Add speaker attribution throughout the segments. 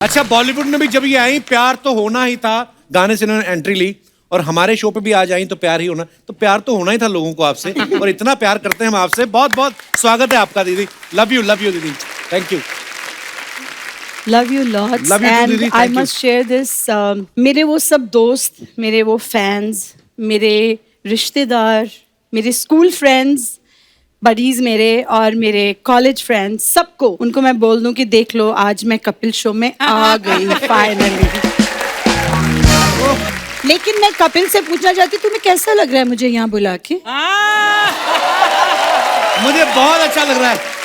Speaker 1: अच्छा, बॉलीवुड में भी जब ये आई प्यार तो होना ही था, गाने से इन्होंने एंट्री ली और हमारे शो पे भी आज आई तो प्यार ही होना, तो प्यार तो होना ही था लोगों को आपसे और इतना प्यार करते हैं हम आपसे। बहुत बहुत स्वागत है आपका दीदी। लव यू दीदी। Thank you.
Speaker 2: Love you lots.
Speaker 1: Love you too,
Speaker 2: and
Speaker 1: दीदी,
Speaker 2: I
Speaker 1: thank you.
Speaker 2: must share this. मेरे वो सब दोस्त, मेरे वो फैंस, मेरे रिश्तेदार, मेरे स्कूल फ्रेंड्स, बडीज मेरे और मेरे कॉलेज फ्रेंड्स, सबको उनको मैं बोल दूं कि देख लो आज मैं कपिल शो में आ गई फाइनली। लेकिन मैं कपिल से पूछना चाहती हूँ तुम्हें कैसा लग रहा है मुझे यहाँ बुला के?
Speaker 1: मुझे बहुत अच्छा लग रहा है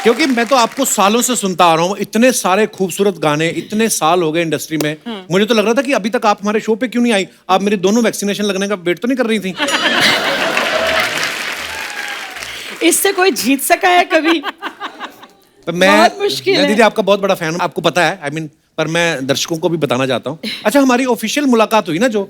Speaker 1: क्योंकि मैं तो आपको सालों से सुनता आ रहा हूँ, इतने सारे खूबसूरत गाने, इतने साल हो गए इंडस्ट्री में। मुझे तो लग रहा था कि अभी तक आप हमारे शो पे क्यों नहीं आई। आप मेरी दोनों वैक्सीनेशन लगने का वेट तो नहीं कर रही थी?
Speaker 2: इससे कोई जीत सका है कभी?
Speaker 1: तो मैं
Speaker 2: बहुत मुश्किल है।
Speaker 1: दीदी आपका बहुत बड़ा फैन हूँ, आपको पता है। पर मैं दर्शकों को भी बताना चाहता हूँ। अच्छा, हमारी ऑफिशियल मुलाकात हुई ना जो,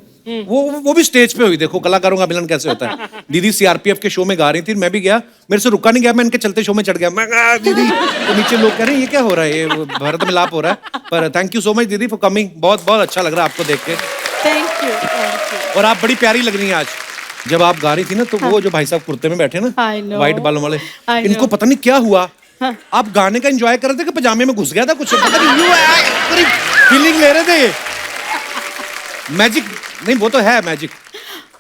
Speaker 1: वो भी स्टेज पे हुई। देखो कलाकारों का मिलन कैसे होता है। दीदी सीआरपीएफ के शो में गा रही थी, मैं भी गया, मेरे से रुका नहीं गया, मैं इनके चलते शो में चढ़ गया। मैं कहा दीदी, तो नीचे लोग कह रहे हैं ये क्या हो रहा है, ये भरत मिलाप हो रहा है। पर थैंक यू सो मच दीदी फॉर कमिंग। बहुत बहुत अच्छा लग रहा है आपको देख के।
Speaker 2: Thank you.
Speaker 1: और आप बड़ी प्यारी लग रही हैं आज। जब आप गा रही थी ना तो वो जो भाई साहब कुर्ते में बैठे ना,
Speaker 2: I know.
Speaker 1: व्हाइट बालों वाले,
Speaker 2: I
Speaker 1: इनको
Speaker 2: know.
Speaker 1: पता नहीं क्या हुआ। आप गाने का एंजॉय कर रहे थे कि पजामे में घुस गया था कुछ, पता नहीं पूरी फीलिंग ले रहे थे ये। मैजिक नहीं, वो तो है मैजिक।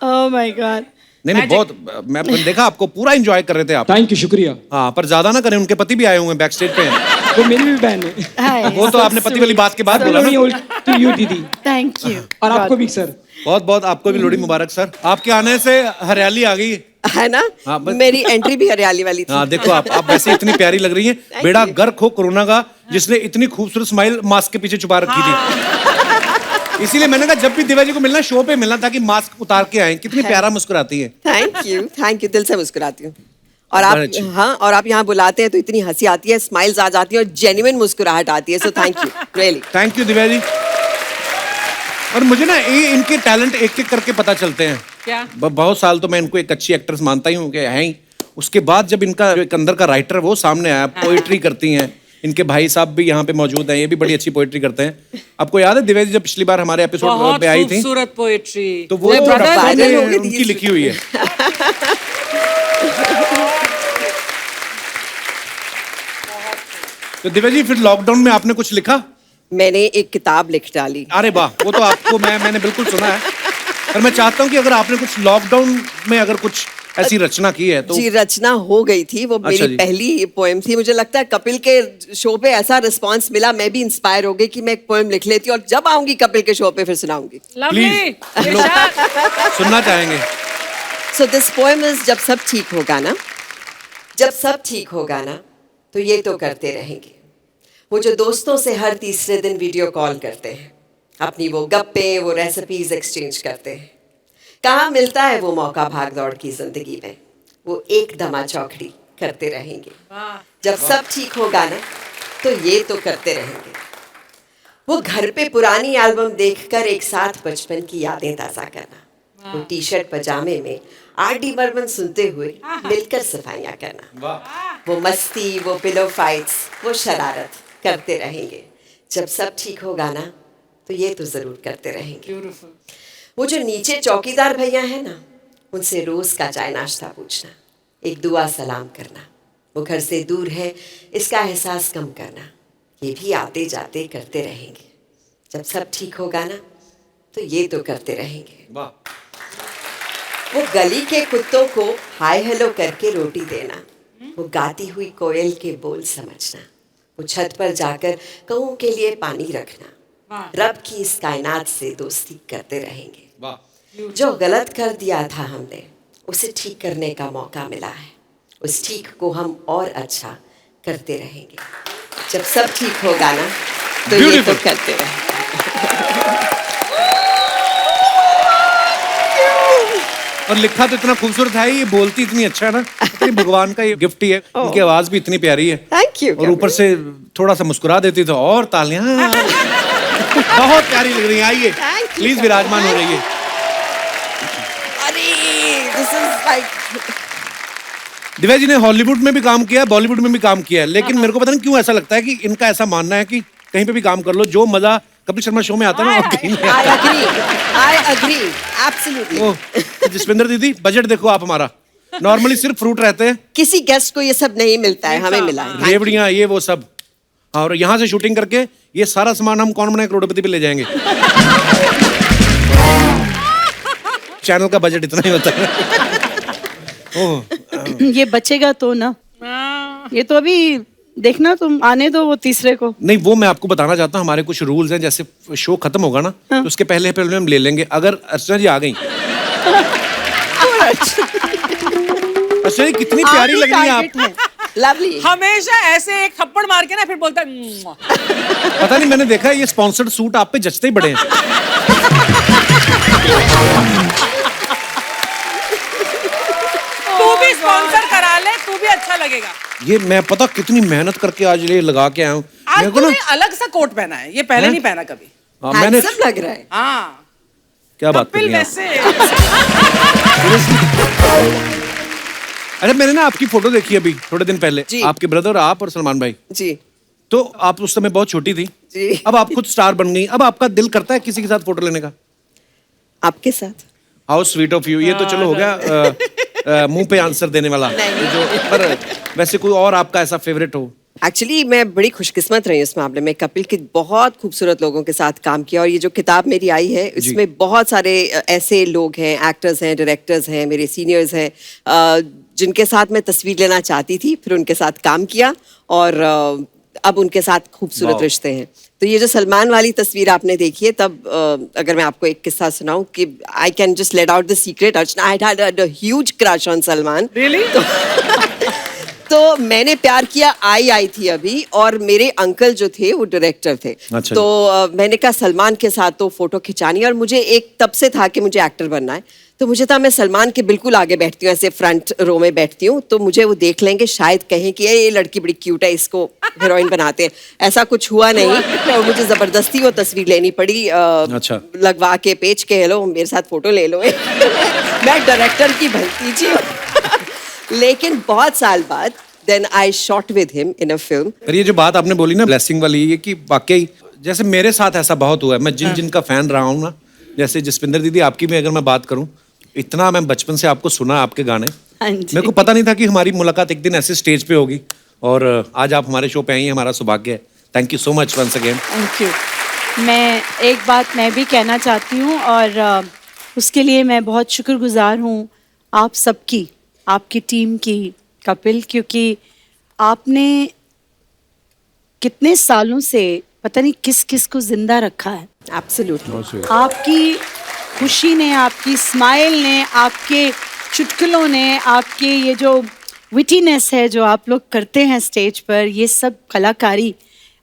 Speaker 2: Oh my God.
Speaker 1: नहीं बहुत, मैं देखा आपको पूरा एंजॉय कर रहे थे आप।
Speaker 3: थैंक यू, शुक्रिया।
Speaker 1: हाँ, पर ज्यादा ना करें, उनके पति भी आए हुए हैं बैक स्टेज पे हैं।
Speaker 3: वो मेरी भी बहन है।
Speaker 1: वो तो आपने पति वाली बात के बाद बोला ना।
Speaker 3: टू यू दीदी।
Speaker 2: Thank you.
Speaker 3: और आपको भी सर।
Speaker 1: बहुत बहुत आपको भी लोहड़ी मुबारक सर। आपके आने से हरियाली आ गई
Speaker 4: है ना।
Speaker 1: हाँ,
Speaker 4: मेरी एंट्री भी हरियाली वाली थी।
Speaker 1: हाँ देखो, आप वैसे इतनी प्यारी लग रही हैं। बेड़ा गर्क हो कोरोना का, जिसने इतनी खूबसूरत स्माइल मास्क के पीछे छुपा रखी थी। इसीलिए मैंने कहा जब भी दिव्या जी को मिलना शो पे मिलना, ताकि मास्क उतार के आए। कितनी प्यारा मुस्कुराती है।
Speaker 4: थैंक यू, दिल से मुस्कुराती हूँ। और आप, हाँ, और आप यहाँ बुलाते हैं तो इतनी हंसी आती है, स्माइल्स आ जाती है और जेन्युइन मुस्कुराहट आती है। So thank you, really
Speaker 1: thank you Divya ji. और मुझे ना ये इनके टैलेंट एक एक करके पता चलते हैं।
Speaker 2: क्या?
Speaker 1: बहुत साल तो मैं इनको एक अच्छी एक्ट्रेस मानता ही हूँ कि है ही। उसके बाद जब इनका जो एक अंदर का राइटर वो सामने आया, पोइट्री करती हैं। इनके भाई साहब भी यहाँ पे मौजूद हैं, ये भी बड़ी अच्छी पोइट्री करते हैं। आपको याद है दिव्या जी जब पिछली बार हमारे एपिसोड पे आई थी,
Speaker 5: खूबसूरत पोएट्री,
Speaker 1: तो वो
Speaker 4: वायरल हो गई थी
Speaker 1: उनकी लिखी हुई है। तो दिव्या जी फिर लॉकडाउन में आपने कुछ लिखा?
Speaker 4: मैंने एक किताब लिख डाली।
Speaker 1: अरे वाह, वो तो आपको मैंने बिल्कुल सुना है। पर मैं चाहता हूँ कि अगर आपने कुछ लॉकडाउन में अगर कुछ ऐसी रचना की है तो।
Speaker 4: जी, रचना हो गई थी, वो
Speaker 1: अच्छा
Speaker 4: मेरी
Speaker 1: जी।
Speaker 4: पहली पोएम थी। मुझे लगता है कपिल के शो पे ऐसा रिस्पांस मिला, मैं भी इंस्पायर हो गई कि मैं एक पोएम लिख लेती और जब आऊंगी कपिल के शो पे फिर सुनाऊंगी।
Speaker 1: प्लीज हम लोग सुनना चाहेंगे।
Speaker 4: सो दिस पोएम इज, जब सब ठीक होगा ना, जब सब ठीक होगा ना, तो ये तो करते रहेंगे। वो जो दोस्तों से हर तीसरे दिन वीडियो कॉल करते हैं, अपनी वो गप्पे, वो रेसिपीज एक्सचेंज करते हैं। कहाँ मिलता है वो मौका भाग दौड़ की जिंदगी में, वो एक दमा चौकड़ी करते रहेंगे। जब सब ठीक होगा ना, तो ये तो करते रहेंगे। वो घर पे पुरानी एल्बम देखकर एक साथ बचपन की यादें ताज़ा करना, वो टी शर्ट पजामे में आर.डी. बर्मन सुनते हुए मिलकर सफाइयाँ करना, वो मस्ती, वो पिलो फाइट्स, वो शरारत करते रहेंगे। जब सब ठीक होगा ना, तो ये तो जरूर करते रहेंगे। वो जो नीचे चौकीदार भैया है ना, उनसे रोज का चाय नाश्ता पूछना, एक दुआ सलाम करना, वो घर से दूर है इसका एहसास कम करना, ये भी आते जाते करते रहेंगे। जब सब ठीक होगा ना, तो ये तो करते रहेंगे। वो गली के कुत्तों को हाय हेलो करके रोटी देना, वो गाती हुई कोयल के बोल समझना, वो छत पर जाकर कौओं के लिए पानी रखना, रब की इस कायनात से दोस्ती करते रहेंगे। जो गलत कर दिया था हमने, उसे ठीक करने का मौका मिला है, उस ठीक को हम और अच्छा करते रहेंगे। जब सब ठीक होगा ना, तो ये तो करते रहेंगे।
Speaker 1: और लिखा तो इतना खूबसूरत है, ये बोलती इतनी अच्छा है ना, इतनी भगवान का ये गिफ्ट ही है। उनकी आवाज भी इतनी प्यारी है।
Speaker 4: Thank you.
Speaker 1: और ऊपर से थोड़ा सा मुस्कुरा देती तो और तालियां। बहुत प्यारी लग रही है। आइए प्लीज विराजमान हो रही है।
Speaker 4: अरे this is like,
Speaker 1: Divya ji ने हॉलीवुड में भी काम किया है, बॉलीवुड में भी काम किया है, लेकिन मेरे को पता नहीं क्यों ऐसा लगता है कि इनका ऐसा मानना है कि कहीं पे भी काम कर लो, जो मजा कपिल शर्मा शो में आता है ना और कहीं नहीं आता।
Speaker 4: I agree, absolutely.
Speaker 1: ओह, जसविंदर दीदी बजट देखो आप हमारा, नॉर्मली सिर्फ फ्रूट रहते हैं,
Speaker 4: किसी गेस्ट को ये सब नहीं मिलता है, हमें मिला है।
Speaker 1: रेवड़ियाँ ये वो सब, और यहाँ से शूटिंग करके ये सारा सामान हम कौन बनाए करोड़पति पे ले जाएंगे। चैनल का बजट इतना ही होता है। ओह,
Speaker 2: ये बचेगा तो ना, ये तो अभी देखना, तुम आने दो वो तीसरे को।
Speaker 1: नहीं वो मैं आपको बताना चाहता हूँ, हमारे कुछ रूल्स हैं, जैसे शो खत्म होगा ना तो उसके पहले पहले हम ले लेंगे, अगर अर्चना जी आ गई। अर्चना जी कितनी प्यारी लग रही हैं आप,
Speaker 4: लवली।
Speaker 5: हमेशा ऐसे एक थप्पड़ मार के ना फिर बोलता है "मुआ"।
Speaker 1: पता नहीं मैंने देखा है ये स्पॉन्सर्ड सूट आप पे जचते ही बड़े हैं।
Speaker 5: तू भी स्पॉन्सर करा ले, तू भी अच्छा लगेगा।
Speaker 1: ये मैं पता कितनी मेहनत करके आज ये लगा के आया हूँ
Speaker 5: आज
Speaker 1: मेरे को ना।
Speaker 5: तूने अलग सा कोट पहना है, ये पहले
Speaker 1: हैं?
Speaker 5: नहीं पहना कभी।
Speaker 1: हाँ, मैंने
Speaker 4: हैंडसम लग रहा है।
Speaker 5: हाँ
Speaker 1: क्या बात कर
Speaker 5: कपिल
Speaker 1: रही हैं आप?
Speaker 5: वैसे
Speaker 1: अरे मैंने ना आपकी फोटो देखी अभी थोड़े दिन पहले,
Speaker 4: जी।
Speaker 1: आपके ब्रदर आप और सलमान भाई,
Speaker 4: जी
Speaker 1: तो आप उस समय बहुत छोटी थी,
Speaker 4: जी।
Speaker 1: अब आप खुद स्टार बन गई, अब आपका दिल करता है किसी के साथ फोटो लेने का?
Speaker 4: आपके साथ।
Speaker 1: हाउ स्वीट ऑफ यू, ये तो चलो हो गया मुंह पे आंसर देने वाला जो, पर वैसे कोई और आपका ऐसा फेवरेट हो?
Speaker 4: एक्चुअली मैं बड़ी खुशकिस्मत रही इस मामले में, कपिल के बहुत खूबसूरत लोगों के साथ काम किया, और ये जो किताब मेरी आई है इसमें बहुत सारे ऐसे लोग हैं, एक्टर्स हैं, डायरेक्टर्स हैं, मेरे सीनियर्स हैं, जिनके साथ मैं तस्वीर लेना चाहती थी, फिर उनके साथ काम किया, और अब उनके साथ खूबसूरत
Speaker 1: वाह।
Speaker 4: रिश्ते हैं। तो ये जो सलमान वाली तस्वीर आपने देखी है, तब अगर मैं आपको एक किस्सा सुनाऊं कि I can just let out the secret, Archana, I had a huge crush on Salman.
Speaker 5: Really?
Speaker 4: तो मैंने प्यार किया आई थी अभी, और मेरे अंकल जो थे वो डायरेक्टर थे।
Speaker 1: अच्छा।
Speaker 4: तो मैंने कहा सलमान के साथ तो फोटो खिंचानी है, और मुझे एक तब से था कि मुझे एक्टर बनना है, तो मुझे था मैं सलमान के बिल्कुल आगे बैठती हूँ, ऐसे फ्रंट रो में बैठती हूँ, तो मुझे वो देख लेंगे, शायद कहें कि ये लड़की बड़ी क्यूट है, इसको हीरोइन बनाते हैं। ऐसा कुछ हुआ नहीं, और मुझे जबरदस्ती वो तस्वीर लेनी पड़ी,
Speaker 1: अच्छा।
Speaker 4: लगवा के पेच के, हेलो मेरे साथ फोटो ले लो। मैं डायरेक्टर की भलती थी। लेकिन बहुत साल बाद then I shot with him in a film.
Speaker 1: पर ये जो बात आपने बोली ना ब्लेसिंग वाली, ये कि वाकई जैसे मेरे साथ ऐसा बहुत हुआ है, मैं जिनका फैन रहा हूँ ना, जैसे जसविंदर दीदी आपकी भी अगर मैं बात करूँ, इतना मैं बचपन से आपको सुना आपके गाने,
Speaker 2: हाँ जी।
Speaker 1: मेरे को पता नहीं था कि हमारी मुलाकात एक दिन ऐसे स्टेज पे होगी, और आज आप हमारे शो पे आई हैं, हमारा सौभाग्य है। Thank you so much once again.
Speaker 2: Thank you. मैं एक बात मैं भी कहना चाहती हूँ, और उसके लिए मैं बहुत शुक्रगुजार हूँ आप सबकी, आपकी टीम की, कपिल, क्योंकि आपने कितने सालों से पता नहीं किस किस को जिंदा रखा है।
Speaker 4: Absolutely.
Speaker 2: आपकी खुशी ने, आपकी स्माइल ने, आपके चुटकुलों ने, आपके ये जो विटीनेस है जो आप लोग करते हैं स्टेज पर, ये सब कलाकारी,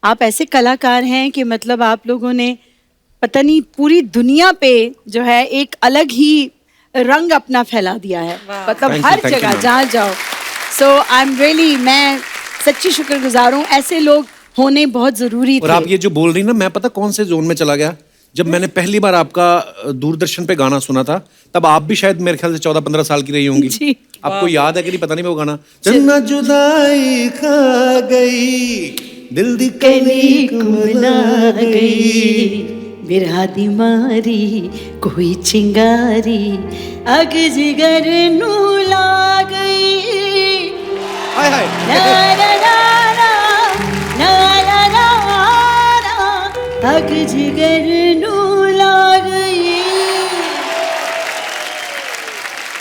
Speaker 2: आप ऐसे कलाकार हैं कि मतलब आप लोगों ने पता नहीं पूरी दुनिया पे जो है एक अलग ही रंग अपना फैला दिया है, मतलब
Speaker 1: Thank you,
Speaker 2: her
Speaker 1: thank you,
Speaker 2: जगह
Speaker 1: ma'am.
Speaker 2: जहाँ जाओ। सो आई एम रियली, मैं सच्ची शुक्रगुजार हूँ, ऐसे लोग होने बहुत जरूरी
Speaker 1: और
Speaker 2: थे।
Speaker 1: आप ये जो बोल रही ना, मैं पता कौन से जोन में चला गया, जब मैंने पहली बार आपका दूरदर्शन पे गाना सुना था, तब आप भी शायद मेरे ख्याल से 14-15 साल की रही होंगी।
Speaker 2: जी।
Speaker 1: आपको याद है कि नहीं पता नहीं वो गाना, जन्नत जुदाई खा गई, दिल दी
Speaker 2: कली कुमला गई, बिरहा दी मारी कोई चिंगारी, अग जिगर नू ला गई।
Speaker 1: हाय हाय।
Speaker 2: ना ना ना ना, ना ना ना ना, अग जिगर नू ला गई।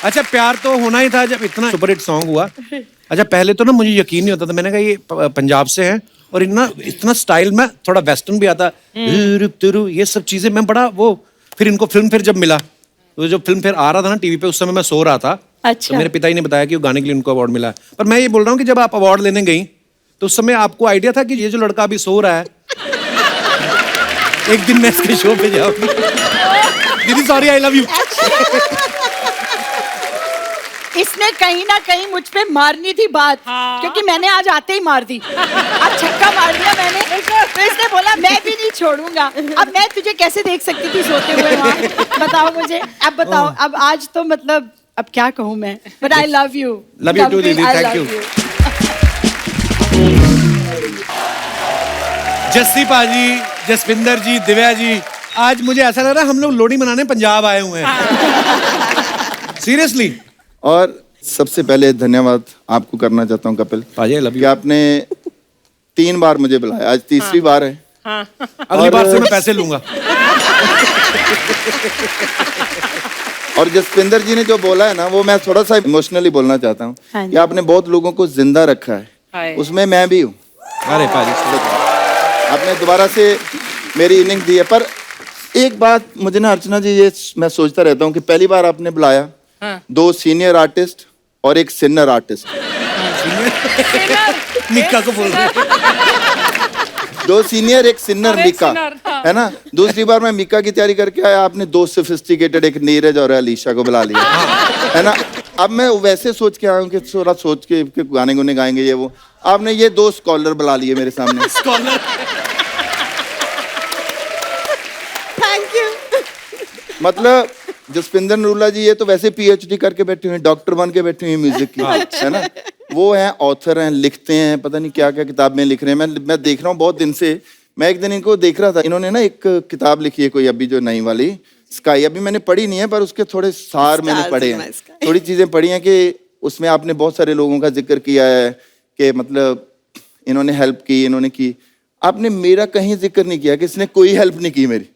Speaker 1: अच्छा प्यार तो होना ही था जब इतना सुपरहिट सॉन्ग हुआ। अच्छा पहले तो ना मुझे यकीन नहीं होता था, मैंने कहा ये पंजाब से हैं और इतना स्टाइल में थोड़ा वेस्टर्न भी आता, ये सब चीजें मैं बड़ा वो, फिर इनको फिल्म फिर जब मिला, तो जब फिल्म फिर आ रहा था ना टीवी पे, उस समय मैं सो रहा था।
Speaker 2: अच्छा।
Speaker 1: तो मेरे पिताजी ने बताया कि वो गाने के लिए उनको अवार्ड मिला है। पर मैं ये बोल रहा हूँ कि जब आप अवार्ड लेने गई तो उस समय आपको आइडिया था कि ये जो लड़का अभी सो रहा है एक दिन मैं इसके शो पे जाऊंगी। दीदी सॉरी, आई लव यू।
Speaker 2: इसने कहीं ना कहीं मुझ पे मारनी थी बात, क्योंकि मैंने आज आते ही मार दी, आज छक्का मार दिया मैंने, तो इसने बोला मैं भी नहीं छोड़ूंगा। अब मैं तुझे कैसे देख सकती थी सोते हुए वहाँ, बताओ मुझे, अब बताओ, अब आज तो मतलब अब क्या कहूँ मैं, but I love you.
Speaker 1: Love you too, दीदी, thank you. जस्सी पाजी, जसविंदर जी, दिव्या जी, आज मुझे ऐसा लग रहा है हम लोग लोहड़ी मनाने पंजाब आए हुए हैं। सीरियसली।
Speaker 6: और सबसे पहले धन्यवाद आपको करना चाहता हूँ कपिल,
Speaker 1: पाजी, I love you।
Speaker 6: कि आपने 3 बार मुझे बुलाया, आज तीसरी बार है।
Speaker 1: अगली बार से मैं पैसे लूंगा।
Speaker 6: और जसविंदर जी ने जो बोला है ना, वो मैं थोड़ा सा इमोशनली बोलना चाहता हूँ
Speaker 2: हाँ जी।
Speaker 6: कि आपने बहुत लोगों को जिंदा रखा है,
Speaker 5: हाय।
Speaker 6: उसमें मैं भी हूँ।
Speaker 1: अरे पाजी,
Speaker 6: आपने दोबारा से मेरी इनिंग दी है। पर एक बात मुझे ना अर्चना जी, ये मैं सोचता रहता हूँ कि पहली बार आपने बुलाया 2 सीनियर आर्टिस्ट और एक सिन्नर आर्टिस्ट,
Speaker 1: मिक्का को बोल रहे हैं।
Speaker 6: 2 सीनियर एक सिन्नर
Speaker 5: और एक
Speaker 6: मिक्का,
Speaker 5: सिन्नर, हाँ।
Speaker 6: है ना। दूसरी बार मैं मिक्का की तैयारी करके आया, आपने 2 सोफिस्टिकेटेड, एक नीरज और अलीशा को बुला लिया, है ना। अब मैं वैसे सोच के आया हूँ कि थोड़ा सोच के गाने गुने गाएंगे ये वो, आपने ये 2 स्कॉलर बुला लिए मेरे सामने।
Speaker 1: स्कॉलर।
Speaker 4: Thank you.
Speaker 6: मतलब जसविंदर नरूला जी, ये तो वैसे PhD करके बैठे हुए हैं, डॉक्टर बन के बैठे हुए हैं म्यूजिक की, है ना। वो हैं ऑथर हैं, लिखते हैं, पता नहीं क्या क्या किताबें लिख रहे हैं। मैं देख रहा हूँ बहुत दिन से। मैं एक दिन इनको देख रहा था, इन्होंने ना एक किताब लिखी है कोई अभी जो नई वाली स्काई, अभी मैंने पढ़ी नहीं है पर उसके थोड़े सार मैंने
Speaker 4: Stars
Speaker 6: पढ़े
Speaker 4: in my
Speaker 6: हैं,
Speaker 4: sky।
Speaker 6: थोड़ी चीजें पढ़ी हैं कि उसमें आपने बहुत सारे लोगों का जिक्र किया है कि मतलब इन्होंने हेल्प की, इन्होंने की। आपने मेरा कहीं जिक्र नहीं किया कि इसने कोई हेल्प नहीं की मेरी।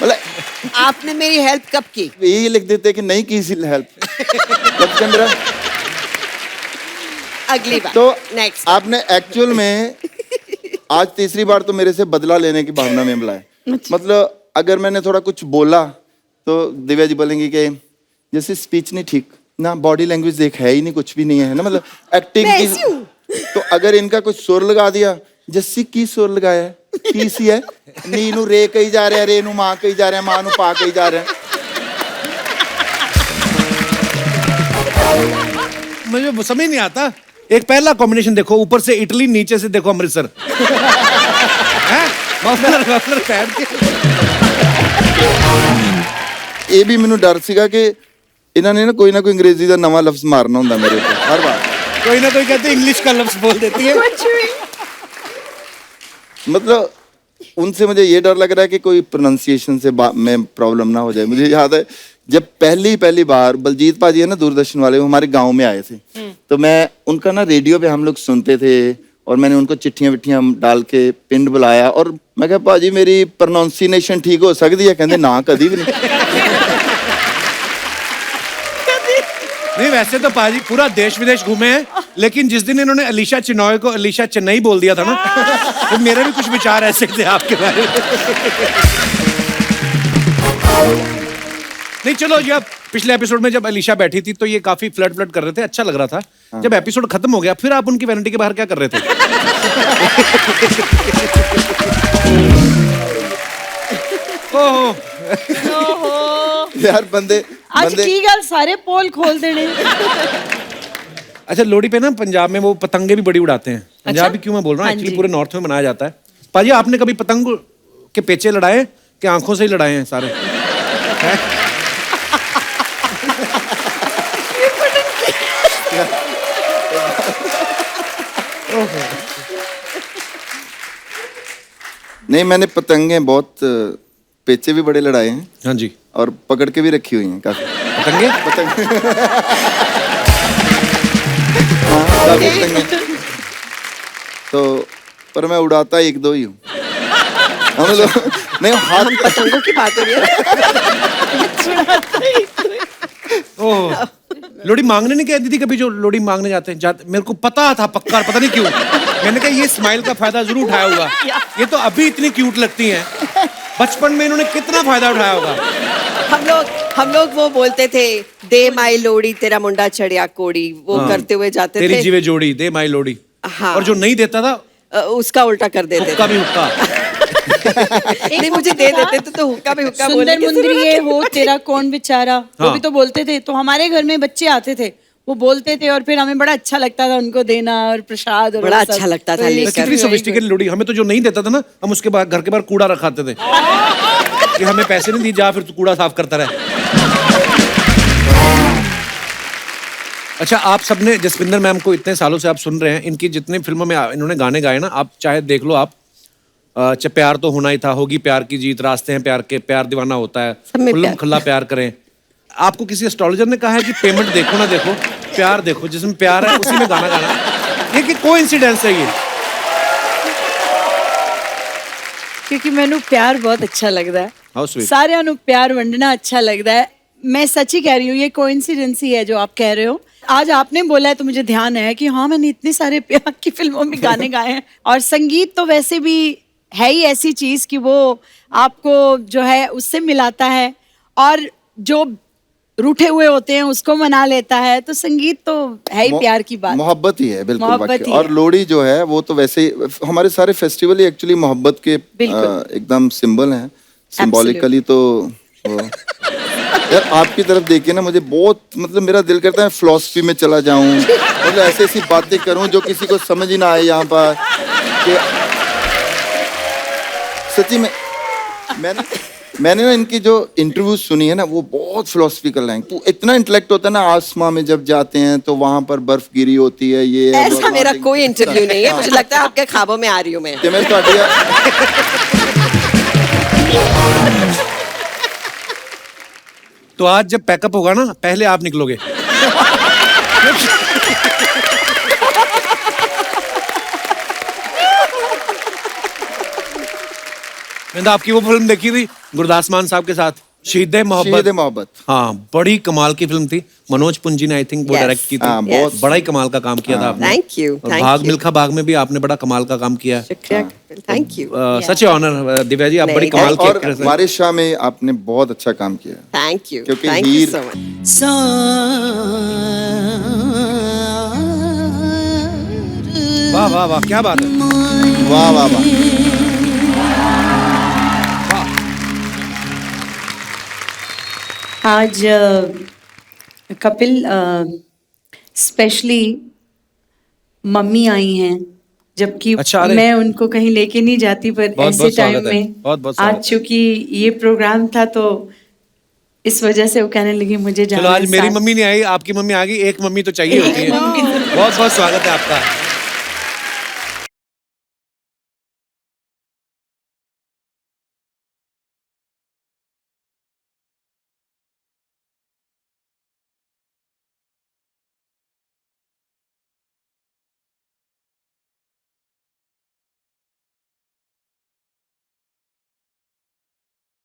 Speaker 6: मतलब
Speaker 4: आपने मेरी हेल्प कब की?
Speaker 6: यही लिख देते कि नहीं की हेल्प। कब के मेरा
Speaker 4: अगली बार।
Speaker 6: तो
Speaker 4: नेक्स्ट।
Speaker 6: आपने एक्चुअल में आज तीसरी बार तो मेरे से बदला लेने की भावना में बुलाया। मतलब अगर मैंने थोड़ा कुछ बोला तो दिव्या जी बोलेंगी कि जैसे स्पीच नहीं ठीक ना, बॉडी लैंग्वेज देख है ही नहीं, कुछ भी नहीं है ना, मतलब एक्टिंग
Speaker 4: मैं
Speaker 6: की।
Speaker 4: ऐसी हूँ।
Speaker 6: तो अगर इनका कुछ सुर लगा दिया, जस्सी की सुर लगाया है, की सी है, नी नू रे कही जा रहा है, रे नू मां कही जा रहा है, मां नू पा कही जा रहा है।
Speaker 1: मुझे समझ नहीं आता। एक पहला कॉम्बिनेशन देखो, ऊपर से इटली, नीचे से देखो अमृतसर। हैं? मफलर मफलर पहन के।
Speaker 6: ਇਹ ਵੀ ਮੈਨੂੰ ਡਰ ਸੀਗਾ ਕਿ ਇਹਨਾਂ ਨੇ ਨਾ कोई अंग्रेजी ਦਾ ਨਵਾਂ ਲਫ਼ਜ਼ ਮਾਰਨਾ ਹੁੰਦਾ ਮੇਰੇ ਉੱਤੇ हर बार।
Speaker 1: कोई ना कोई कहते इंग्लिश का लफ्ज बोल देती है।
Speaker 6: मतलब उनसे मुझे ये डर लग रहा है कि कोई प्रोनाउंसिएशन से में प्रॉब्लम ना हो जाए। मुझे याद है जब पहली बार बलजीत पाजी है ना दूरदर्शन वाले, वो हमारे गांव में आए थे, तो मैं उनका ना रेडियो पे हम लोग सुनते थे और मैंने उनको चिट्ठियां विट्ठियां डाल के पिंड बुलाया और मैं कहा पाजी मेरी प्रोनाउंसिएशन ठीक हो सकती है? कहते ना कभी भी नहीं।
Speaker 1: नहीं, वैसे तो पाजी पूरा देश विदेश घूमे हैं, लेकिन जिस दिन इन्होंने अलीशा चिनॉय को अलीशा चेन्नई बोल दिया था ना, तो मेरे भी कुछ विचार ऐसे थे आपके बारे में। नहीं चलो, जब पिछले एपिसोड में जब अलीशा बैठी थी तो ये काफी फ्लर्ट कर रहे थे, अच्छा लग रहा था। जब एपिसोड खत्म हो गया फिर आप उनकी वैनिटी के बाहर क्या कर रहे थे? ओहो,
Speaker 6: यार बंदे
Speaker 2: आज की गल सारे पोल खोल देने।
Speaker 1: अच्छा, लोहड़ी पे ना पंजाब में वो पतंगे भी बड़ी उड़ाते हैं। पंजाब भी क्यों मैं बोल रहा हूँ,
Speaker 2: हाँ
Speaker 1: एक्चुअली
Speaker 2: जी।
Speaker 1: पूरे नॉर्थ में मनाया जाता है। पाजी, आपने कभी पतंग के पेचे लड़ाए कि आंखों से ही लड़ाए हैं सारे? हैं?
Speaker 6: नहीं, मैंने पतंगे बहुत पेचे भी बड़े लड़ाए हैं
Speaker 1: हाँ जी।
Speaker 6: और पकड़ के भी रखी हुई हैं काफी
Speaker 1: पतंगे?
Speaker 6: हाँ, काफी पतंगे। तो पर मैं उड़ाता 1-2 ही हूँ। हम लोग नहीं, हाथ
Speaker 4: पतंगों की बात हो रही है।
Speaker 1: ओह, लोहड़ी मांगने नहीं गए दीदी कभी? जो लोहड़ी मांगने जाते मेरे को पता था पक्का, पता नहीं क्यों मैंने कहा ये स्माइल का फायदा जरूर उठाया होगा। ये तो अभी इतनी क्यूट लगती हैं, बचपन में इन्होंने कितना फायदा उठाया होगा।
Speaker 4: हम लोग वो बोलते थे, दे माई लोड़ी तेरा मुंडा चढ़िया कोड़ी, वो करते हुए जाते
Speaker 1: तेरी
Speaker 4: थे।
Speaker 1: जीवे जोड़ी दे माई लोहड़ी।
Speaker 4: हाँ।
Speaker 1: और जो नहीं देता था
Speaker 4: उसका उल्टा कर देते
Speaker 1: हुक्का
Speaker 4: थे।
Speaker 1: भी हुक्का।
Speaker 4: नहीं, मुझे दे देते थे तो हुक्का भी हुक्का बोलने
Speaker 2: सुंदर
Speaker 4: की
Speaker 2: मुंदरी
Speaker 4: जरूरत
Speaker 2: ये
Speaker 4: नहीं।
Speaker 2: हो तेरा कौन बेचारा, वो
Speaker 1: हाँ।
Speaker 2: भी तो बोलते थे। तो हमारे घर में बच्चे आते थे, वो बोलते थे और फिर हमें बड़ा अच्छा लगता था उनको देना और प्रसाद और
Speaker 4: बड़ा
Speaker 2: वो सब।
Speaker 4: अच्छा लगता था
Speaker 2: तो ये
Speaker 4: लेकर।
Speaker 1: कितनी
Speaker 2: सब
Speaker 1: सोफिस्टिकेटेड लोहड़ी। हमें तो जो नहीं देता था ना, हम उसके बाद घर के बाहर कूड़ा रखाते थे कि हमें पैसे नहीं दी, जा फिर तू कूड़ा साफ करता रहे। अच्छा, आप सबने जसविंदर मैम को इतने सालों से आप सुन रहे हैं, इनकी जितनी फिल्मों में इन्होंने गाने गाए ना, आप चाहे देख लो आप, प्यार तो होना ही था, होगी प्यार की जीत, रास्ते हैं प्यार के, प्यार दीवाना होता है,
Speaker 4: सब में
Speaker 1: खुल्लम
Speaker 4: प्यार।
Speaker 1: खुल्ला प्यार करें। आपको किसी एस्ट्रोलॉजर ने कहा है कि पेमेंट देखो ना देखो, प्यार देखो, जिसमें प्यार है उसी में गाना गाना। ये कि कोइंसिडेंस है ये?
Speaker 2: क्योंकि मैनू प्यार बहुत अच्छा लगता है,
Speaker 1: How sweet.
Speaker 2: साਰਿਆਂ ਨੂੰ प्यार वंडना अच्छा लगता है। मैं सच ही कह रही हूँ, ये कोइंसिडेंस ही है जो आप कह रहे हो। आज आपने बोला है तो मुझे ध्यान है कि हाँ, मैंने इतने सारे प्यार की फिल्मों में गाने गाए हैं। और संगीत तो वैसे भी है ही ऐसी चीज कि वो आपको जो है उससे मिलाता है, और जो रूठे हुए होते हैं उसको मना लेता है। तो संगीत तो है ही प्यार की बात,
Speaker 6: मोहब्बत ही है, बिल्कुल
Speaker 2: मोहब्बत
Speaker 6: वाकई।
Speaker 2: ही
Speaker 6: और
Speaker 2: है।
Speaker 6: लोहड़ी जो है वो तो वैसे ही, हमारे सारे फेस्टिवल ही एक्चुअली मोहब्बत के
Speaker 2: बिल्कुल।
Speaker 6: एकदम सिंबल हैं, सिंबॉलिकली। तो वो यार आपकी तरफ देखिए ना, मुझे बहुत मतलब मेरा दिल करता है फिलॉसफी में चला जाऊं, मतलब ऐसी ऐसी बातें करूं जो किसी को समझ ही ना आए यहाँ पर कि सच्ची में मैंने ना इनकी जो इंटरव्यू सुनी है ना, वो बहुत फिलोसफिकल है। तो इतना इंटेलेक्ट होता है ना, आसमां में जब जाते हैं तो वहां पर बर्फ गिरी होती है, ये है,
Speaker 4: ऐसा मेरा कोई इंटरव्यू नहीं है, मुझे लगता है आपके ख्वाबों में आ रही हूँ मैं।
Speaker 6: कि मैं
Speaker 1: तो आज जब पैकअप होगा ना, पहले आप निकलोगे। मैंने आपकी वो फिल्म देखी थी गुरदास मान साहब के साथ, शहीद-ए मोहब्बत। हाँ, बड़ी कमाल की फिल्म थी। मनोज पुंजी ने आई थिंक वो
Speaker 4: Yes.
Speaker 1: डायरेक्ट की थी।
Speaker 6: हाँ,
Speaker 1: बहुत बड़ा ही कमाल का काम किया था आपने।
Speaker 4: Thank you,
Speaker 1: और
Speaker 4: thank
Speaker 1: भाग
Speaker 4: you.
Speaker 1: मिल्खा भाग में भी आपने बड़ा कमाल का काम किया है।
Speaker 4: शुक्रिया, thank you,
Speaker 1: such honour Divya ji, आप
Speaker 4: नहीं,
Speaker 1: बड़ी कमाल की
Speaker 6: और
Speaker 1: एक्ट्रेस हैं।
Speaker 6: हमारे शाह में आपने बहुत अच्छा काम किया।
Speaker 4: थैंक यू,
Speaker 6: क्योंकि
Speaker 4: thank you
Speaker 6: Heer-
Speaker 4: so much.
Speaker 1: वाह वाह वाह, क्या बात है।
Speaker 6: वाह वाह वाह।
Speaker 2: आज कपिल स्पेशली मम्मी आई हैं, जबकि
Speaker 1: अच्छा, अरे।
Speaker 2: मैं उनको कहीं लेके नहीं जाती, पर
Speaker 1: बहुत
Speaker 2: ऐसे
Speaker 1: बहुत
Speaker 2: टाइम
Speaker 1: स्वागत है,
Speaker 2: में
Speaker 1: बहुत बहुत स्वागत
Speaker 2: आज चूंकि ये प्रोग्राम था तो इस वजह से वो कहने लगी मुझे जाना
Speaker 1: चलो, आज
Speaker 2: है
Speaker 1: मेरी
Speaker 2: साथ।
Speaker 1: मम्मी नहीं आई, आपकी मम्मी आ गई, एक मम्मी तो चाहिए होती है। बहुत बहुत स्वागत है आपका।